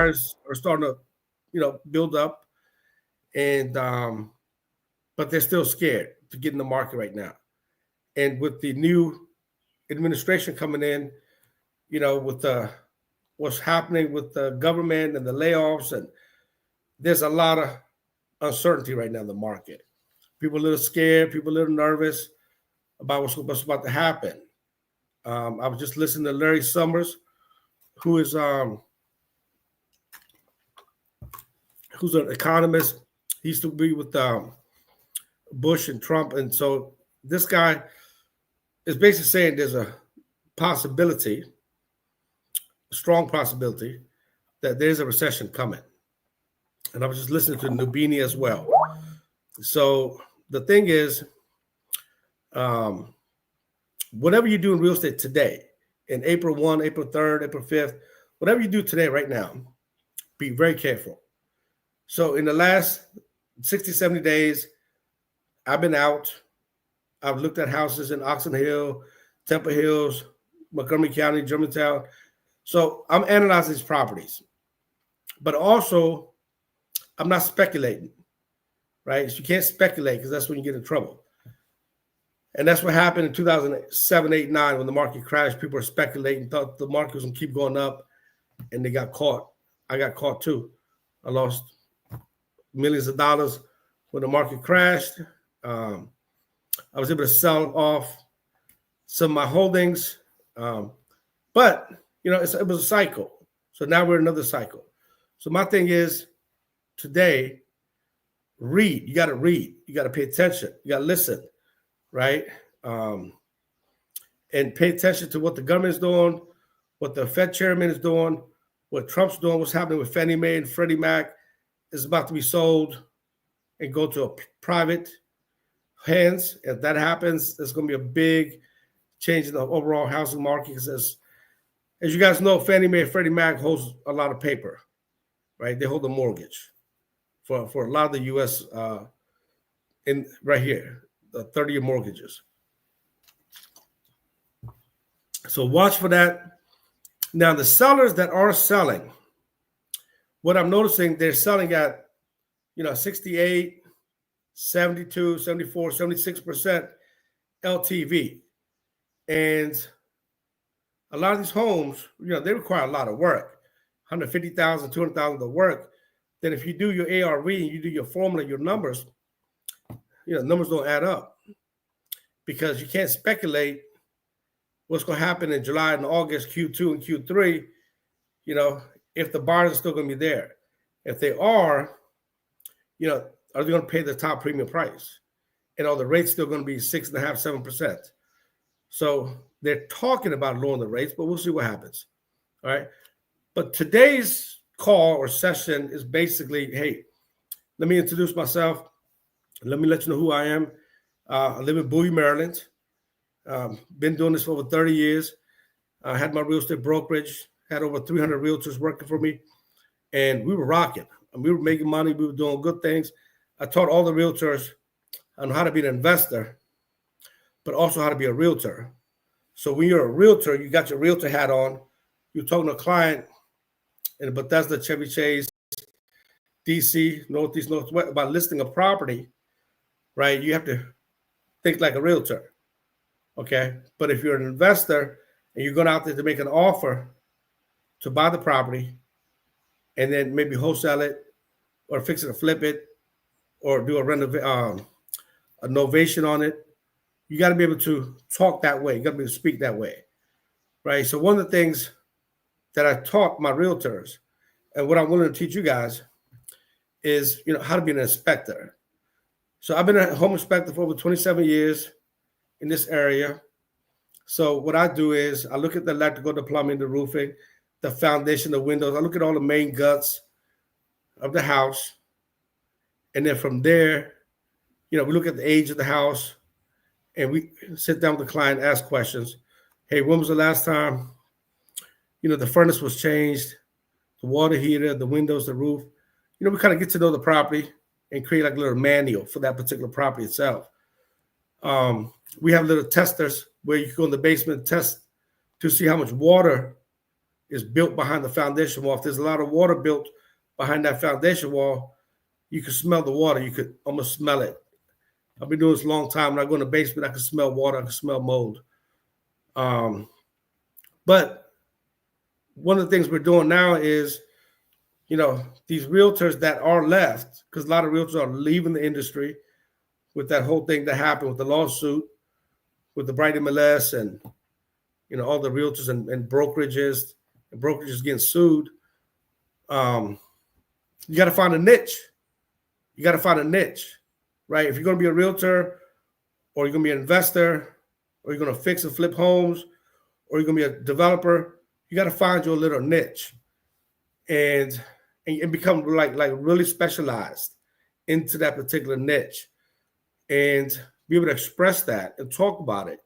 buyers are starting to, build up, and but they're still scared to get in the market right now. And with the new administration coming in, with what's happening with the government and the layoffs, and there's a lot of uncertainty right now in the market. People a little scared, people a little nervous about what's about to happen. I was just listening to Larry Summers, who's an economist. He used to be with Bush and Trump, and so this guy is basically saying there's a possibility, a strong possibility, that there's a recession coming. And I was just listening to Nubini as well. So the thing is, whatever you do in real estate today, in April 1, April 3rd, April 5th, whatever you do today, right now, be very careful. So in the last 60, 70 days, I've been out. I've looked at houses in Oxon Hill, Temple Hills, Montgomery County, Germantown. So I'm analyzing these properties. But also, I'm not speculating, right? So you can't speculate because that's when you get in trouble. And that's what happened in 2007, 8, 9, when the market crashed. People were speculating, thought the market was going to keep going up, and they got caught. I got caught too. I lost millions of dollars when the market crashed. I was able to sell off some of my holdings. But, it was a cycle. So now we're in another cycle. So my thing is, today, read. You got to read. You got to pay attention. You got to listen, right? And pay attention to what the government is doing, what the Fed chairman is doing, what Trump's doing, what's happening with Fannie Mae and Freddie Mac is about to be sold and go to a private hands. If that happens, there's going to be a big change in the overall housing market because as you guys know, Fannie Mae and Freddie Mac holds a lot of paper, right? They hold the mortgage for a lot of the U.S. In right here, the 30-year mortgages. So watch for that. Now, the sellers that are selling, what I'm noticing, they're selling at, 68, 72, 74, 76% LTV. And a lot of these homes, they require a lot of work, $150,000, $200,000 of work. Then if you do your ARV and you do your formula, your numbers, numbers don't add up because you can't speculate what's going to happen in July and August, Q2 and Q3, if the buyers are still going to be there. If they are, are they going to pay the top premium price? And are the rates still going to be 6.5%, 7%? So they're talking about lowering the rates, but we'll see what happens. All right. But today's call or session is basically, hey, let me introduce myself. Let me let you know who I am. I live in Bowie, Maryland. Been doing this for over 30 years. I had my real estate brokerage, had over 300 realtors working for me, and we were rocking. And we were making money. We were doing good things. I taught all the realtors on how to be an investor, but also how to be a realtor. So when you're a realtor, you got your realtor hat on. You're talking to a client in Bethesda, Chevy Chase, DC, Northeast, Northwest, about listing a property, right? You have to think like a realtor, okay? But if you're an investor and you're going out there to make an offer to buy the property and then maybe wholesale it or fix it or flip it or do a novation on it, you got to be able to talk that way. You got to be able to speak that way, right? So one of the things that I taught my realtors and what I'm willing to teach you guys is, how to be an inspector. So I've been a home inspector for over 27 years in this area. So what I do is I look at the electrical, the plumbing, the roofing, the foundation, the windows. I look at all the main guts of the house. And then from there, we look at the age of the house and we sit down with the client, ask questions. Hey, when was the last time, the furnace was changed, the water heater, the windows, the roof? We kind of get to know the property and create like a little manual for that particular property itself. We have little testers where you can go in the basement and test to see how much water is built behind the foundation wall. If there's a lot of water built behind that foundation wall, you can smell the water. You could almost smell it. I've been doing this a long time. When I go in the basement, I can smell water. I can smell mold. But one of the things we're doing now is, these realtors that are left, because a lot of realtors are leaving the industry with that whole thing that happened with the lawsuit, with the Bright MLS and, all the realtors and brokerages getting sued. You got to find a niche. You got to find a niche, right? If you're going to be a realtor, or you're going to be an investor, or you're going to fix and flip homes, or you're going to be a developer, you got to find your little niche and become like really specialized into that particular niche and be able to express that and talk about it.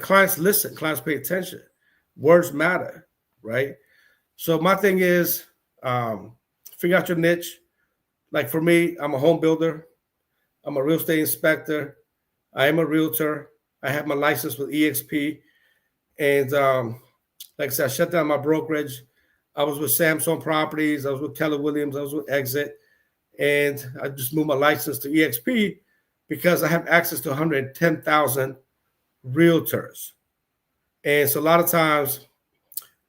Clients listen, clients pay attention. Words matter, right? So my thing is, figure out your niche. Like for me, I'm a home builder. I'm a real estate inspector. I am a realtor. I have my license with EXP. And like I said, I shut down my brokerage. I was with Samsung Properties. I was with Keller Williams. I was with Exit. And I just moved my license to EXP because I have access to 110,000 realtors. And so a lot of times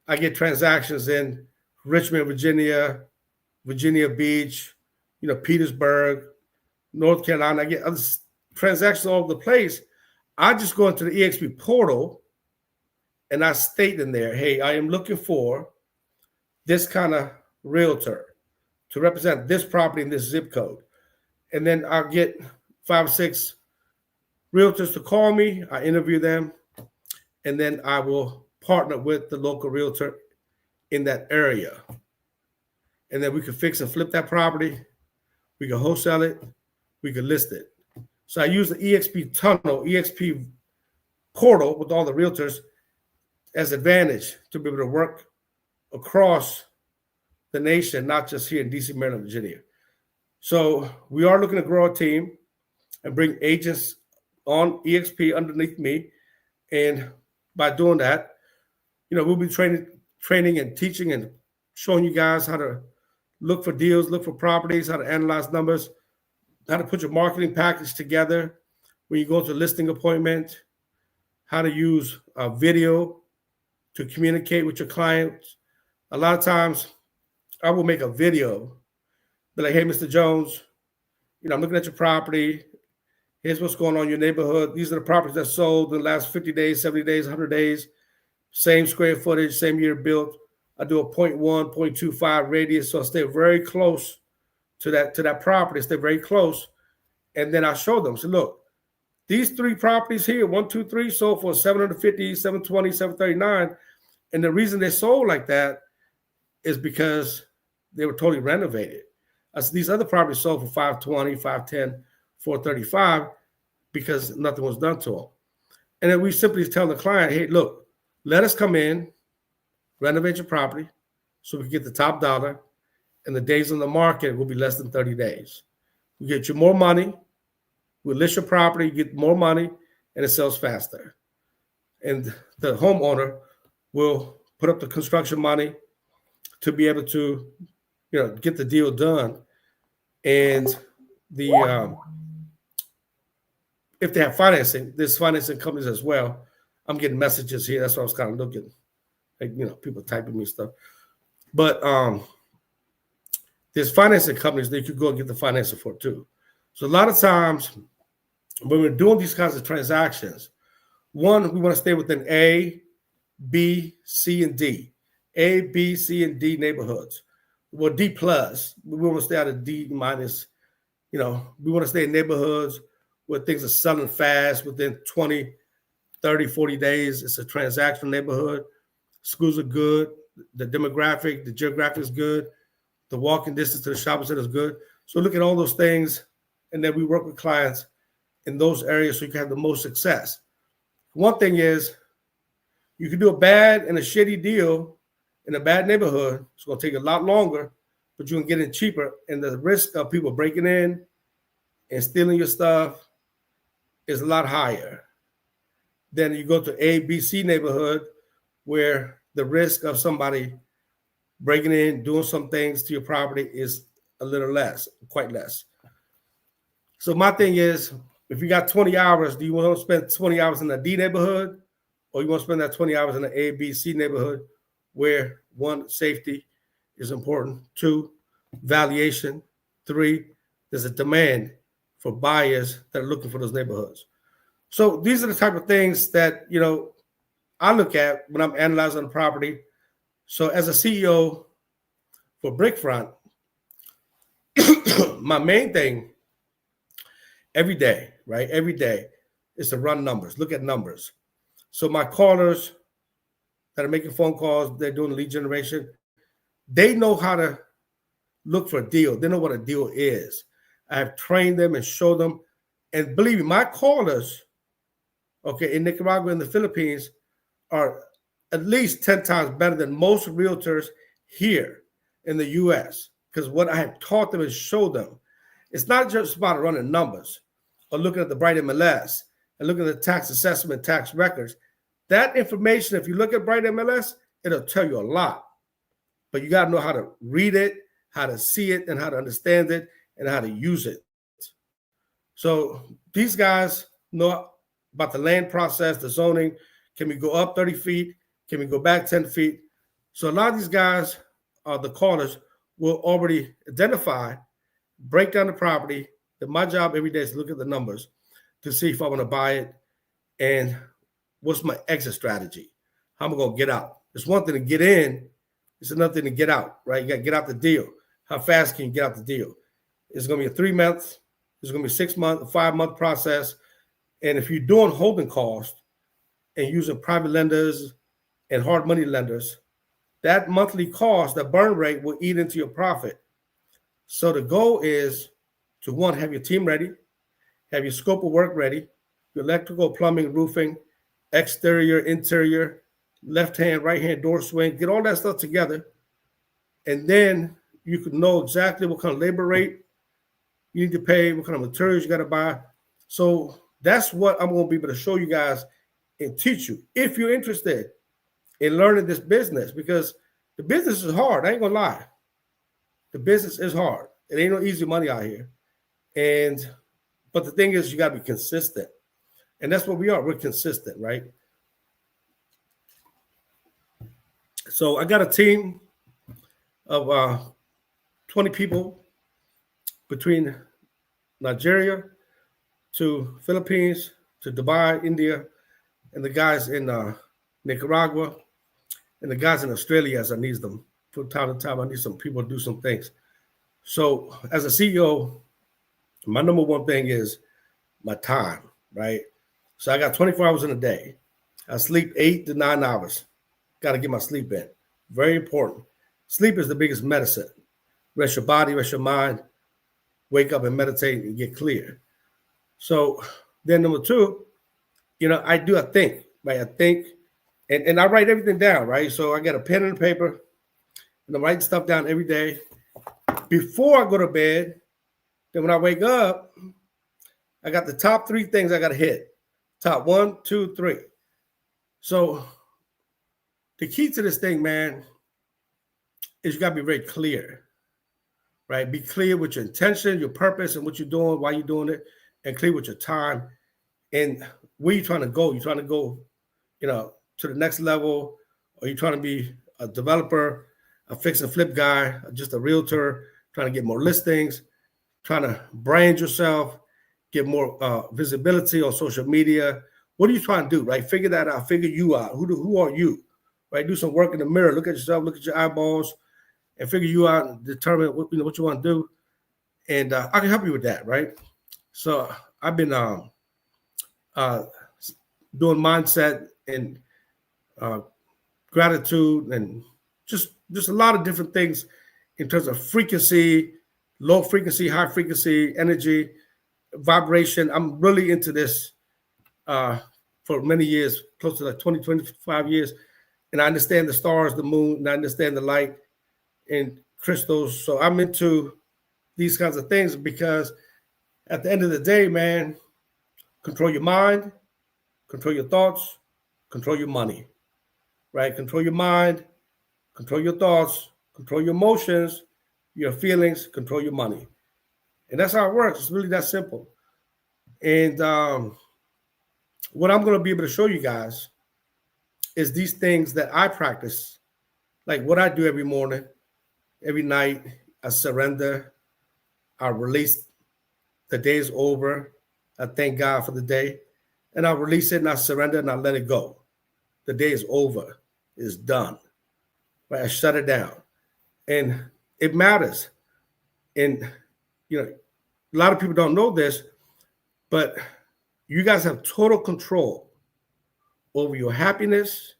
I get transactions in Richmond, Virginia, Virginia Beach, Petersburg, North Carolina. I get other transactions all over the place. I just go into the EXP portal and I state in there, hey, I am looking for this kind of realtor to represent this property in this zip code. And then I'll get 5 or 6 realtors to call me. I interview them. And then I will partner with the local realtor in that area. And then we can fix and flip that property. We can wholesale it. We can list it. So I use the EXP tunnel, EXP portal with all the realtors as advantage to be able to work across the nation, not just here in DC, Maryland, Virginia. So we are looking to grow a team and bring agents on EXP underneath me. And by doing that, we'll be training and teaching and showing you guys how to look for deals, look for properties, how to analyze numbers, how to put your marketing package together when you go to a listing appointment, how to use a video to communicate with your clients. A lot of times I will make a video, be like, hey, Mr. Jones, I'm looking at your property. Here's what's going on in your neighborhood. These are the properties that sold in the last 50 days, 70 days, 100 days, same square footage, same year built. I do a 0.1, 0.25 radius, so I stay very close to that property, stay very close. And then I show them, so look, these 3 properties here, 1, 2, 3, sold for 750, 720, 739. And the reason they sold like that is because they were totally renovated. These other properties sold for 520, 510, 435 because nothing was done to them. And then we simply tell the client, hey, look, let us come in, renovate your property so we can get the top dollar, and the days on the market will be less than 30 days. We get you more money, we list your property, you get more money, and it sells faster. And the homeowner will put up the construction money to be able to, get the deal done. And if they have financing, there's financing companies as well. I'm getting messages here. That's what I was kind of looking, like, people typing me stuff. But there's financing companies that you could go and get the financing for too. So a lot of times when we're doing these kinds of transactions, one, we want to stay within A, B, C, and D. A, B, C, and D neighborhoods. Well, D plus. We want to stay out of D minus. We want to stay in neighborhoods where things are selling fast within 20, 30, 40 days. It's a transactional neighborhood. Schools are good. The demographic, the geographic is good. The walking distance to the shopping center is good. So look at all those things, and then we work with clients in those areas so you can have the most success. One thing is you can do a bad and a shitty deal in a bad neighborhood. It's going to take a lot longer, but you can get in cheaper. And the risk of people breaking in and stealing your stuff is a lot higher. Then you go to A, B, C neighborhood where the risk of somebody breaking in, doing some things to your property is a little less, quite less. So my thing is, if you got 20 hours, do you want to spend 20 hours in the D neighborhood, or you want to spend that 20 hours in the A, B, C neighborhood, where one, safety is important, two, valuation, three, there's a demand for buyers that are looking for those neighborhoods. So these are the type of things that, you know, I look at when I'm analyzing a property. So as a CEO for Brickfront, my main thing every day, right? Every day is to run numbers, look at numbers. So my callers that are making phone calls, they're doing lead generation, they know how to look for a deal. They know what a deal is. I have trained them and showed them. And believe me, my callers, okay, in Nicaragua and the Philippines are at least 10 times better than most realtors here in the US. Because what I have taught them and showed them, it's not just about running numbers or looking at the Bright MLS and looking at the tax assessment, tax records. That information, if you look at Bright MLS, it'll tell you a lot. But you got to know how to read it, how to see it, and how to understand it, and how to use it. So these guys know about the land process, the zoning. Can we go up 30 feet? Can we go back 10 feet? So a lot of these guys, the callers, will already identify, break down the property. That my job every day is to look at the numbers to see if I want to buy it and what's my exit strategy. How am I going to get out? It's one thing to get in. It's another thing to get out, right? You got to get out the deal. How fast can you get out the deal? It's going to be a 3 month. It's going to be a 6 month, a 5 month process. And if you're doing holding costs and using private lenders and hard money lenders, that monthly cost, the burn rate will eat into your profit. So the goal is to, one, have your team ready, have your scope of work ready, your electrical, plumbing, roofing, exterior, interior, left hand, right hand door swing, get all that stuff together. And then you can know exactly what kind of labor rate you need to pay, what kind of materials you got to buy. So that's what I'm going to be able to show you guys and teach you if you're interested in learning this business, because the business is hard. I ain't going to lie. The business is hard. It ain't no easy money out here. But the thing is, you got to be consistent. And that's what we are. We're consistent, right? So I got a team of 20 people between Nigeria to Philippines to Dubai, India, and the guys in Nicaragua, and the guys in Australia as I need them. From time to time, I need some people to do some things. So as a CEO, my number one thing is my time, right? So I got 24 hours in a day. I sleep 8 to 9 hours. Got to get my sleep in. Very important. Sleep is the biggest medicine. Rest your body, rest your mind, wake up and meditate and get clear. So then number two, I think, right? I think, and I write everything down, right? So I got a pen and a paper, and I'm writing stuff down every day. Before I go to bed, then when I wake up, I got the top 3 things I got to hit. Top 1, 2, 3. So the key to this thing, man, is you got to be very clear, right? Be clear with your intention, your purpose, and what you're doing, why you're doing it, and clear with your time. And where you trying to go? You're trying to go, to the next level, or you're trying to be a developer, a fix and flip guy, just a realtor, trying to get more listings, trying to brand yourself, get more visibility on social media. What are you trying to do, right? Figure that out. Figure you out. Who are you, right? Do some work in the mirror. Look at yourself. Look at your eyeballs, and figure you out and determine what you want to do. And I can help you with that, right? So I've been doing mindset and gratitude and just a lot of different things in terms of frequency, low frequency, high frequency, energy, vibration. I'm really into this for many years, close to like 20, 25 years. And I understand the stars, the moon, and I understand the light and crystals. So I'm into these kinds of things because at the end of the day, man, control your mind, control your thoughts, control your money. right? Control your mind, control your thoughts, control your emotions, your feelings, control your money. And that's how it works. It's really that simple. And what I'm going to be able to show you guys is these things that I practice, like what I do every morning, every night. I surrender, I release. The day is over. I thank God for the day. And I release it and I surrender and I let it go. The day is over. It's done. Right? I shut it down. And it matters. And, a lot of people don't know this, but you guys have total control over your happiness,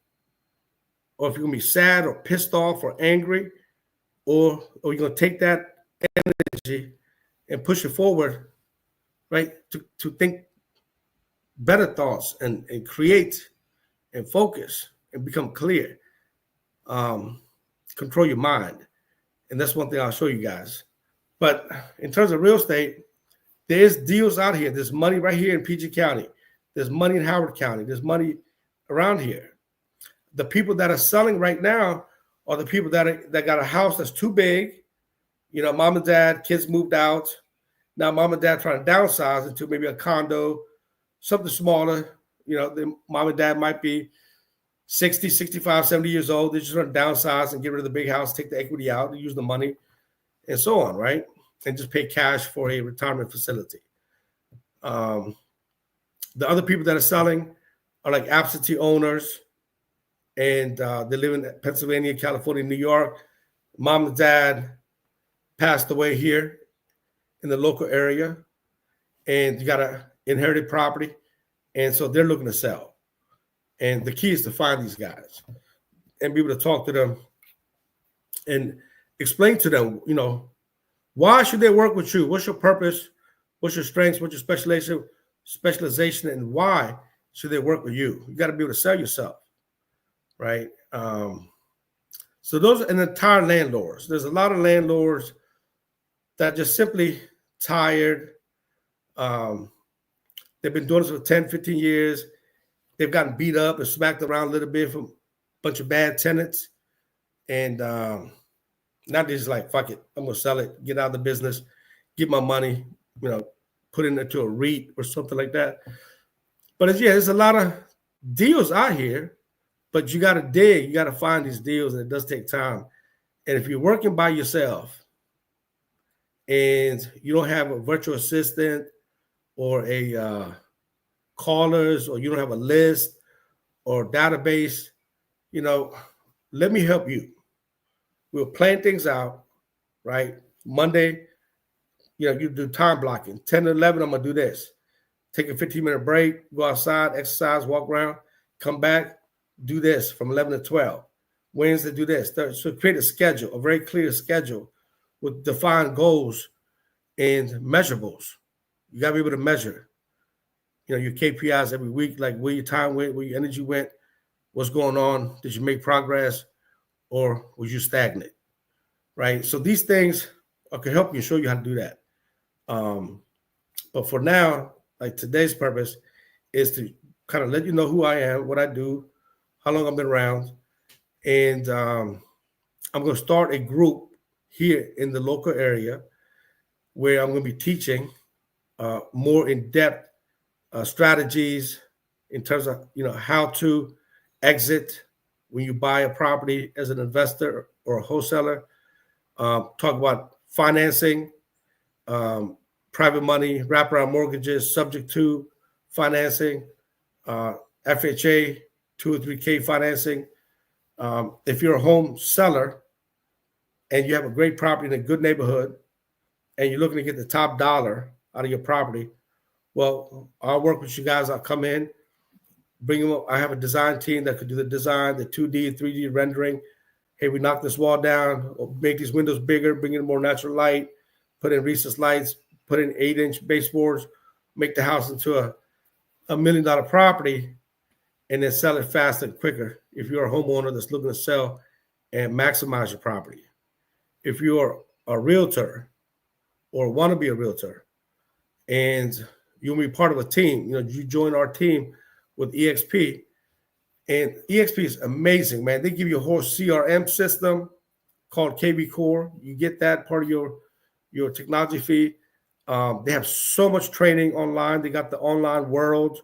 or if you're going to be sad or pissed off or angry, or you're going to take that energy and push it forward, right? To think better thoughts and create and focus and become clear. Control your mind. And that's one thing I'll show you guys. But in terms of real estate, there's deals out here. There's money right here in PG County. There's money in Howard County. There's money around here. The people that are selling right now are the people that got a house that's too big. Mom and dad, kids moved out. Now mom and dad trying to downsize into maybe a condo, something smaller. The mom and dad might be 60, 65, 70 years old. They just want to downsize and get rid of the big house, take the equity out, and use the money, and so on, right? And just pay cash for a retirement facility. The other people that are selling are like absentee owners, and they live in Pennsylvania, California, New York. Mom and dad passed away here in the local area, and you got an inherited property, and so they're looking to sell. And the key is to find these guys and be able to talk to them and explain to them, why should they work with you? What's your purpose? What's your strengths? What's your specialization, and why should they work with you? You got to be able to sell yourself, right? So those are the entire landlords. There's a lot of landlords that just simply tired. They've been doing this for 10, 15 years. They've gotten beat up and smacked around a little bit from a bunch of bad tenants. And now they're just like, fuck it. I'm going to sell it, get out of the business, get my money, put it into a REIT or something like that. But there's a lot of deals out here, but you got to dig. You got to find these deals, and it does take time. And if you're working by yourself and you don't have a virtual assistant or a callers, or you don't have a list or database, let me help you. We'll plan things out, right? Monday, you do time blocking. 10 to 11, I'm going to do this. Take a 15-minute break, go outside, exercise, walk around, come back, do this from 11 to 12. Wednesday, do this. So create a schedule, a very clear schedule with defined goals and measurables. You got to be able to measure, your KPIs every week, like where your time went, where your energy went, what's going on, did you make progress, or was you stagnant, right? So these things can help you, show you how to do that. But for now, like today's purpose is to kind of let you know who I am, what I do, how long I've been around. And I'm going to start a group here in the local area where I'm going to be teaching more in-depth strategies in terms of, how to exit when you buy a property as an investor or a wholesaler. Talk about financing, private money, wraparound mortgages, subject to financing, FHA, 203K financing. If you're a home seller and you have a great property in a good neighborhood and you're looking to get the top dollar out of your property, well, I'll work with you guys. I'll come in, bring them up. I have a design team that could do the design, the 2D, 3D rendering. Hey, we knock this wall down, or make these windows bigger, bring in more natural light, put in recessed lights, put in 8-inch baseboards, make the house into a $1 million property, and then sell it faster and quicker if you're a homeowner that's looking to sell and maximize your property. If you're a realtor or want to be a realtor and you'll be part of a team, you join our team with EXP, And EXP is amazing, man. They give you a whole CRM system called KV Core. You get that part of your technology fee. They have so much training online. They got the online world.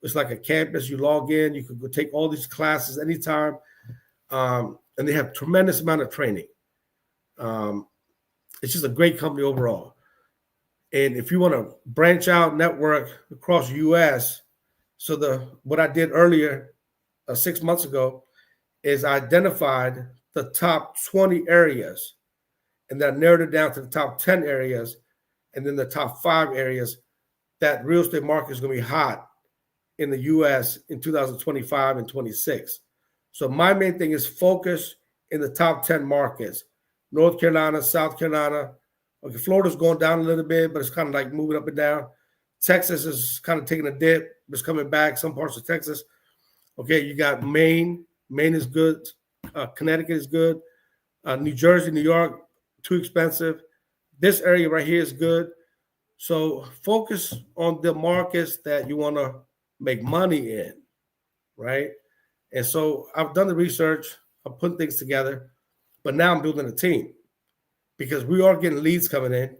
It's like a campus. You log in. You can go take all these classes anytime. And they have tremendous amount of training. It's just a great company overall. And if you want to branch out, network across the U.S., so what I did earlier 6 months ago is I identified the top 20 areas, and then I narrowed it down to the top 10 areas, and then the top 5 areas that real estate market is going to be hot in the U.S. in 2025 and 26. So my main thing is focus in the top 10 markets: North Carolina, South Carolina. Okay, Florida's going down a little bit, but it's kind of like moving up and down. Texas is kind of taking a dip, but it's coming back. Some parts of Texas. Okay, you got Maine. Maine is good. Connecticut is good. New Jersey, New York, too expensive. This area right here is good. So focus on the markets that you want to make money in, right? And so I've done the research. I'm putting things together, but now I'm building a team because we are getting leads coming in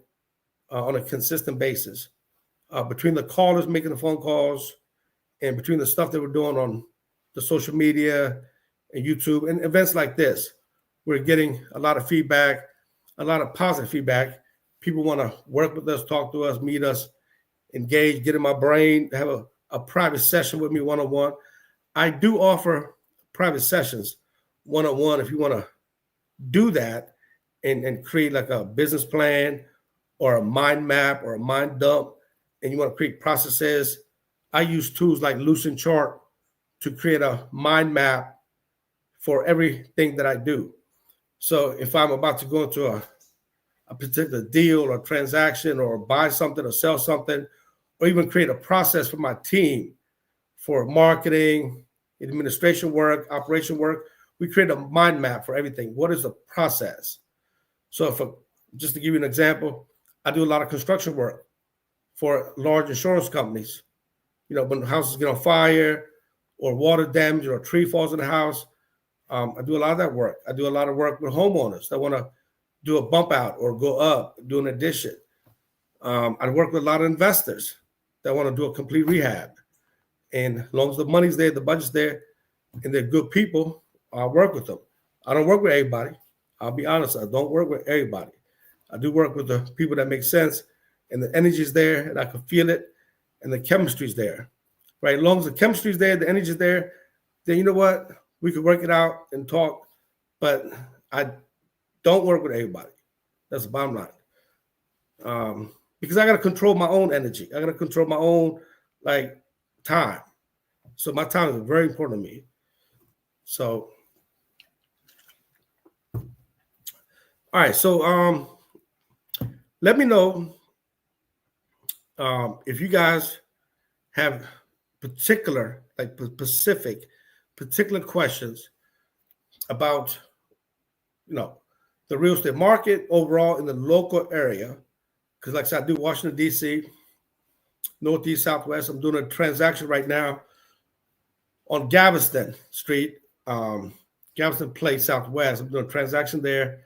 on a consistent basis. Between the callers making the phone calls and between the stuff that we're doing on the social media and YouTube and events like this, we're getting a lot of feedback, a lot of positive feedback. People want to work with us, talk to us, meet us, engage, get in my brain, have a private session with me one-on-one. I do offer private sessions one-on-one if you want to do that and create like a business plan or a mind map or a mind dump, and you want to create processes. I use tools like Lucent Chart to create a mind map for everything that I do. So if I'm about to go into a particular deal or transaction or buy something or sell something, or even create a process for my team for marketing, administration work, operation work, we create a mind map for everything. What is the process? So just to give you an example, I do a lot of construction work for large insurance companies. You know, when houses get on fire or water damage or a tree falls in the house, I do a lot of that work. I do a lot of work with homeowners that want to do a bump out or go up, do an addition. I work with a lot of investors that want to do a complete rehab. And as long as the money's there, the budget's there, and they're good people, I'll work with them. I don't work with everybody. I'll be honest, I don't work with everybody. I do work with the people that make sense, and the energy's there, and I can feel it, and the chemistry's there, right? As long as the chemistry's there, the energy's there, then you know what? We could work it out and talk, but I don't work with everybody. That's the bottom line. Because I got to control my own energy. I got to control my own, time. So my time is very important to me. So, all right. So, let me know if you guys have particular questions about, the real estate market overall in the local area. Because like I said, I do Washington, D.C., Northeast, Southwest. I'm doing a transaction right now on Galveston Street, Galveston Place, Southwest. I'm doing a transaction there.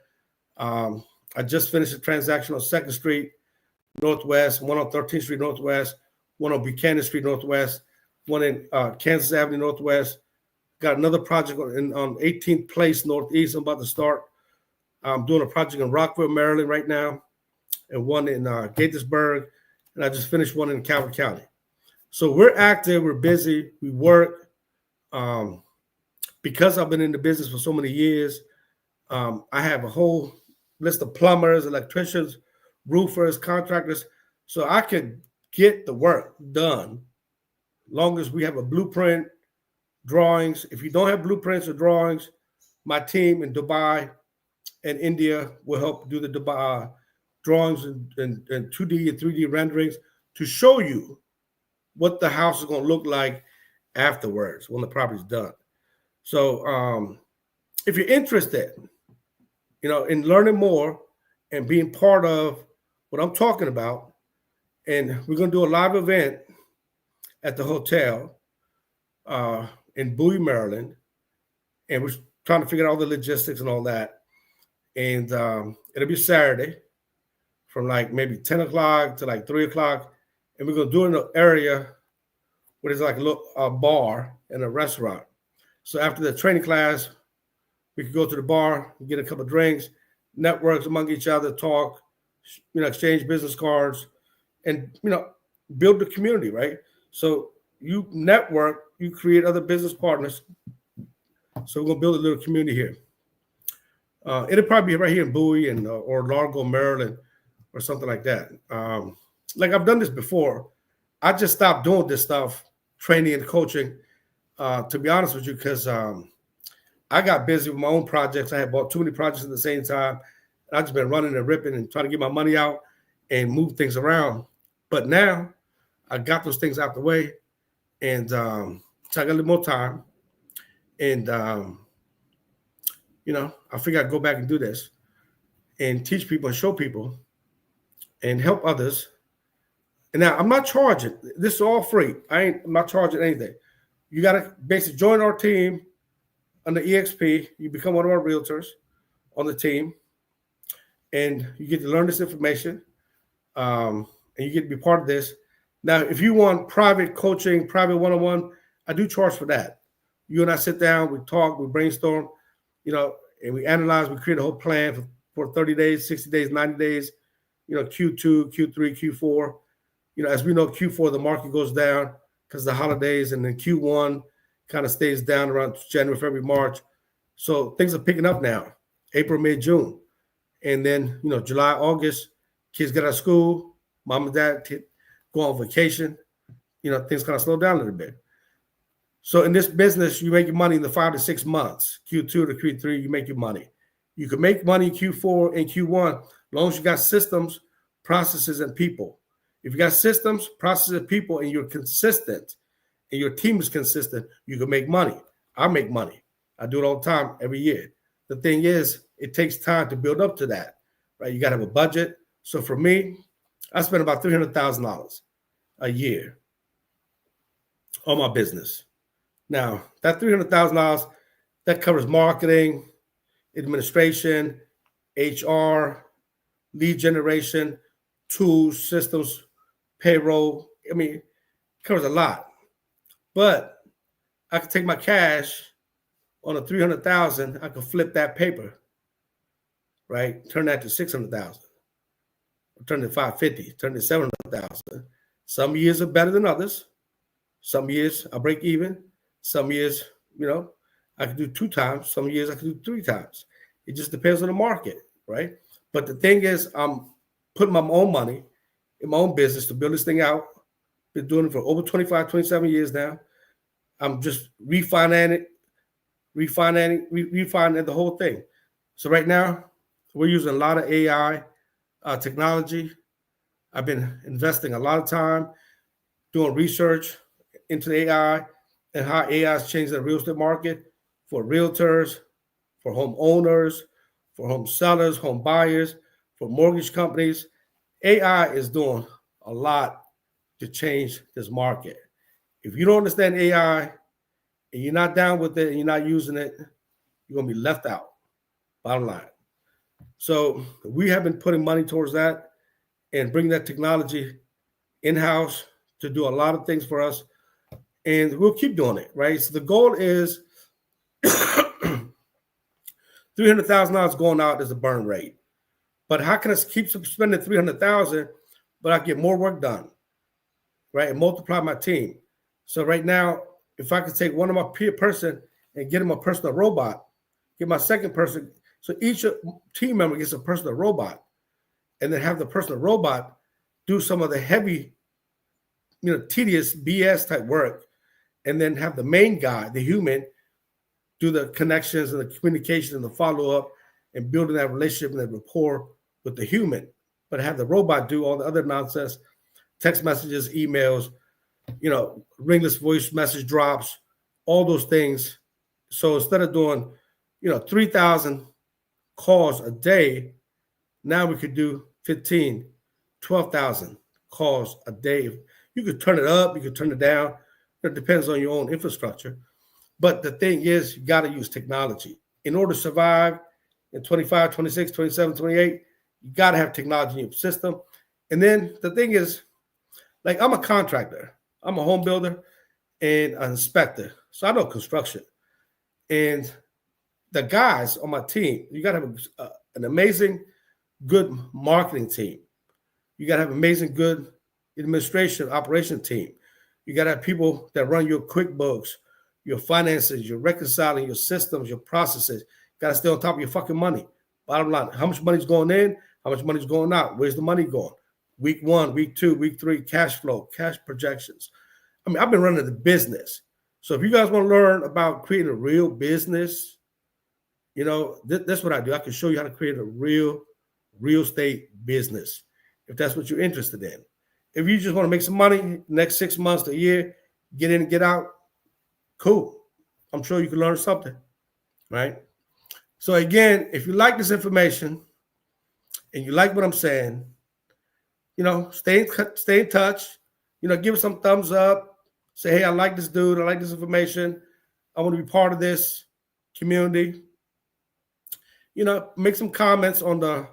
I just finished a transaction on 2nd Street, Northwest, one on 13th Street, Northwest, one on Buchanan Street, Northwest, one in Kansas Avenue, Northwest. Got another project on 18th Place, Northeast. I'm about to start. I'm doing a project in Rockville, Maryland right now, and one in Gaithersburg, and I just finished one in Calvert County. So we're active, we're busy, we work. Because I've been in the business for so many years, I have a whole list of plumbers, electricians, roofers, contractors, so I can get the work done long as we have a blueprint, drawings. If you don't have blueprints or drawings, my team in Dubai and India will help do the Dubai drawings and 2D and 3D renderings to show you what the house is going to look like afterwards when the property's done. So if you're interested, in learning more and being part of what I'm talking about, and we're going to do a live event at the hotel in Bowie, Maryland, and we're trying to figure out all the logistics and all that. And it'll be Saturday from like maybe 10 o'clock to like 3 o'clock. And we're going to do it in an area where there's like a little bar and a restaurant. So after the training class, we could go to the bar, get a couple of drinks, networks among each other, talk, exchange business cards, and, build the community, right? So you network, you create other business partners. So we're going to build a little community here. It'll probably be right here in Bowie or Largo, Maryland, or something like that. Like I've done this before. I just stopped doing this stuff, training and coaching, to be honest with you, because I got busy with my own projects. I had bought too many projects at the same time. And I've just been running and ripping and trying to get my money out and move things around. But now I got those things out the way. And so I got a little more time. And, I figured I'd go back and do this and teach people and show people and help others. And now I'm not charging. This is all free. I'm not charging anything. You got to basically join our team on the EXP. You become one of our realtors on the team. And you get to learn this information. And you get to be part of this. Now, if you want private coaching, private one-on-one, I do charge for that. You and I sit down, we talk, we brainstorm, and we analyze, we create a whole plan for 30 days, 60 days, 90 days, Q2, Q3, Q4. As we know, Q4, the market goes down because of the holidays, and then Q1 kind of stays down around January, February, March. So things are picking up now, April, May, June. And then, July, August, kids get out of school, mom and dad go on vacation, things kind of slow down a little bit. So in this business, you make your money in the 5 to 6 months, Q2 to Q3, you make your money. You can make money Q4 and Q1 as long as you got systems, processes, and people. If you got systems, processes, and people, and you're consistent, and your team is consistent, you can make money. I make money. I do it all the time, every year. The thing is, it takes time to build up to that, right? You got to have a budget. So for me, I spend about $300,000 a year on my business. Now, that $300,000, that covers marketing, administration, HR, lead generation, tools, systems, payroll. It covers a lot. But I could take my cash on a $300,000, I could flip that paper, right? Turn that to $600,000, turn it to $550,000, turn it to $700,000. Some years are better than others. Some years I break even. Some years, I could do 2 times. Some years I could do 3 times. It just depends on the market, right? But the thing is, I'm putting my own money in my own business to build this thing out. Been doing it for over 25, 27 years now. I'm just refining the whole thing. So right now, we're using a lot of AI technology. I've been investing a lot of time doing research into AI and how AI has changed the real estate market for realtors, for home owners, for home sellers, home buyers, for mortgage companies. AI is doing a lot to change this market. If you don't understand AI and you're not down with it and you're not using it, you're going to be left out, bottom line. So we have been putting money towards that and bringing that technology in-house to do a lot of things for us. And we'll keep doing it, right? So the goal is $300,000 going out as a burn rate. But how can I keep spending $300,000, but I get more work done, right? And multiply my team. So right now, if I could take one of my peer person and get him a personal robot, get my second person, so each team member gets a personal robot, and then have the personal robot do some of the heavy, tedious BS type work, and then have the main guy, the human, do the connections and the communication and the follow-up and building that relationship and that rapport with the human, but have the robot do all the other nonsense, text messages, emails, ringless voice message drops, all those things. So instead of doing, 3,000 calls a day, now we could do 15, 12,000 calls a day. You could turn it up, you could turn it down. It depends on your own infrastructure. But the thing is, you got to use technology. In order to survive in 25, 26, 27, 28, you got to have technology in your system. And then the thing is, like, I'm a contractor, I'm a home builder and an inspector. So I know construction. And the guys on my team, you got to have an amazing, good marketing team. You got to have amazing, good administration, operation team. You got to have people that run your QuickBooks, your finances, your reconciling, your systems, your processes. You got to stay on top of your fucking money. Bottom line, how much money's going in? How much money's going out? Where's the money going? Week 1, week 2, week 3, cash flow, cash projections. I mean, I've been running the business. So if you guys want to learn about creating a real business, you know, that's what I do. I can show you how to create a real estate business if that's what you're interested in. If you just want to make some money next 6 months to a year, get in and get out, cool. I'm sure you can learn something, right? So again, if you like this information and you like what I'm saying, you know, stay in touch. You know, give us some thumbs up. Say, hey, I like this dude. I like this information. I want to be part of this community. You know, make some comments on the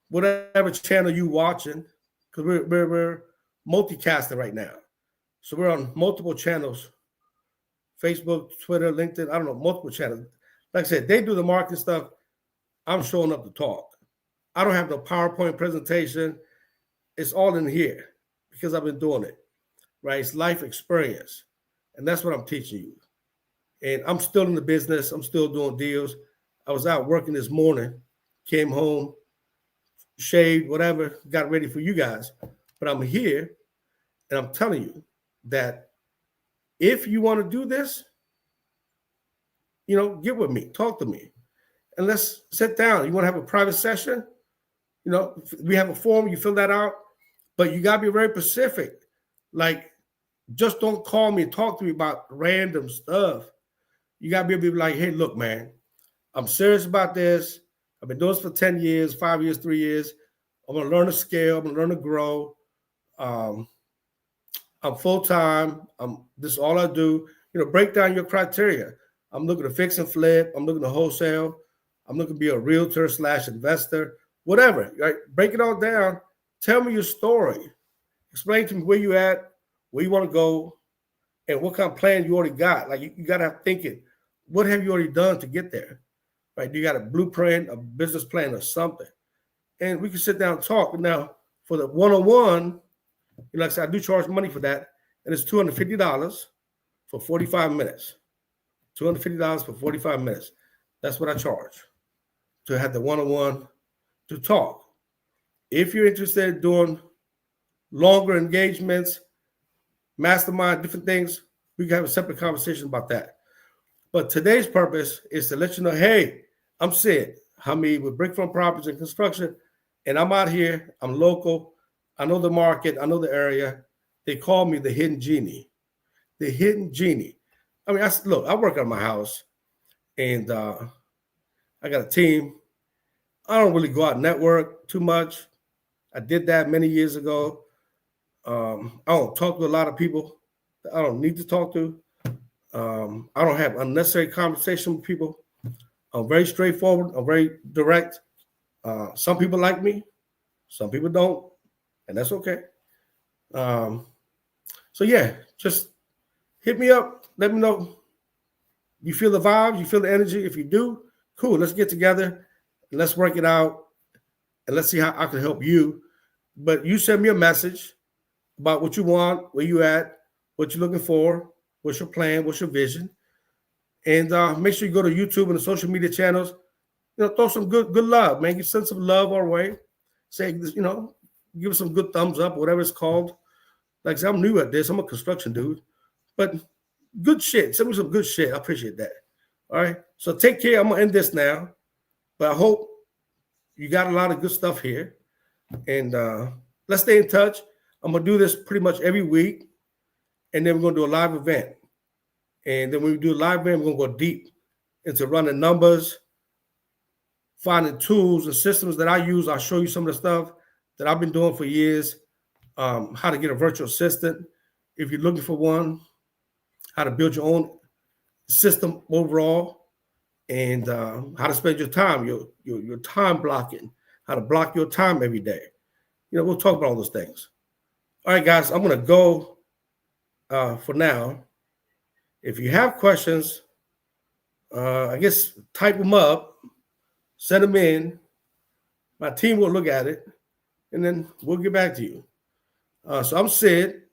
whatever channel you watching, because we're multicasting right now. So we're on multiple channels, Facebook, Twitter, LinkedIn, I don't know, multiple channels. Like I said, they do the marketing stuff. I'm showing up to talk. I don't have no PowerPoint presentation. It's all in here because I've been doing it, right? It's life experience. And that's what I'm teaching you. And I'm still in the business. I'm still doing deals. I was out working this morning, came home, shaved, whatever, got ready for you guys. But I'm here, and I'm telling you that if you want to do this, you know, get with me, talk to me, and let's sit down. You want to have a private session? You know, we have a form, you fill that out, but you got to be very specific. Like, just don't call me and talk to me about random stuff. You got to be able to be like, hey, look, man, I'm serious about this. I've been doing this for 10 years, 5 years, 3 years. I'm going to learn to scale. I'm going to learn to grow. I'm full-time. This is all I do. You know, break down your criteria. I'm looking to fix and flip. I'm looking to wholesale. I'm looking to be a realtor / investor, whatever. Right? Break it all down. Tell me your story. Explain to me where you at, where you want to go, and what kind of plan you already got. Like, you got to have thinking. What have you already done to get there? Right? You got a blueprint, a business plan, or something. And we can sit down and talk. Now, for the one-on-one, like I said, I do charge money for that, and it's $250 for 45 minutes. $250 for 45 minutes. That's what I charge to have the one-on-one to talk. If you're interested in doing longer engagements, mastermind, different things, we can have a separate conversation about that. But today's purpose is to let you know, hey, I'm Sid Hamid with Brickfront Properties and Construction, and I'm out here. I'm local. I know the market. I know the area. They call me the hidden genie. The hidden genie. I mean, I work out my house, and I got a team. I don't really go out and network too much. I did that many years ago. I don't talk to a lot of people that I don't need to talk to. I don't have unnecessary conversation with people. I'm very straightforward. I'm very direct. Some people like me. Some people don't. And that's okay. So, yeah, just hit me up. Let me know. You feel the vibes? You feel the energy? If you do, cool. Let's get together. And let's work it out. And let's see how I can help you. But you send me a message about what you want, where you at, what you're looking for, what's your plan, what's your vision. And make sure you go to YouTube and the social media channels. You know, throw some good love, man. You send some love our way. Say, you know, give us some good thumbs up, whatever it's called. Like I said, I'm new at this. I'm a construction dude. But good shit. Send me some good shit. I appreciate that. All right. So take care. I'm going to end this now. But I hope you got a lot of good stuff here. And let's stay in touch. I'm going to do this pretty much every week. And then we're going to do a live event. And then when we do a live event, we're going to go deep into running numbers, finding tools and systems that I use. I'll show you some of the stuff that I've been doing for years, how to get a virtual assistant if you're looking for one, how to build your own system overall, and how to spend your time, your time blocking, how to block your time every day. We'll talk about all those things. All right, guys, I'm going to go for now. If you have questions, I guess type them up, send them in. My team will look at it, and then we'll get back to you. So I'm Sid,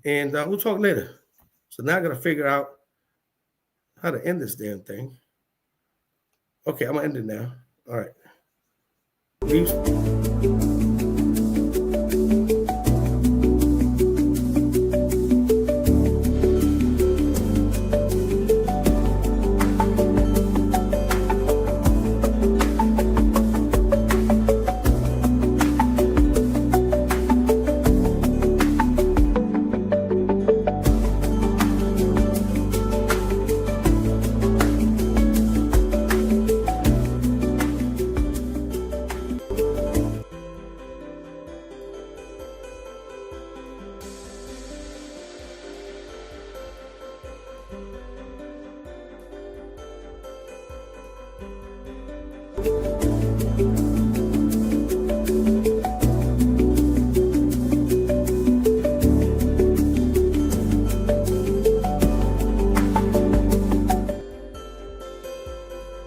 and we'll talk later. So now I got to figure out how to end this damn thing. Okay, I'm going to end it now. All right. Peace.